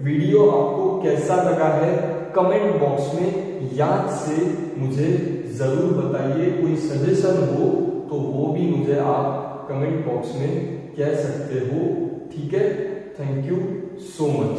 वीडियो आपको कैसा लगा है कमेंट बॉक्स में याद से मुझे जरूर बताइए। कोई सजेशन हो तो वो भी मुझे आप कमेंट बॉक्स में कह सकते हो। ठीक है, थैंक यू सो मच।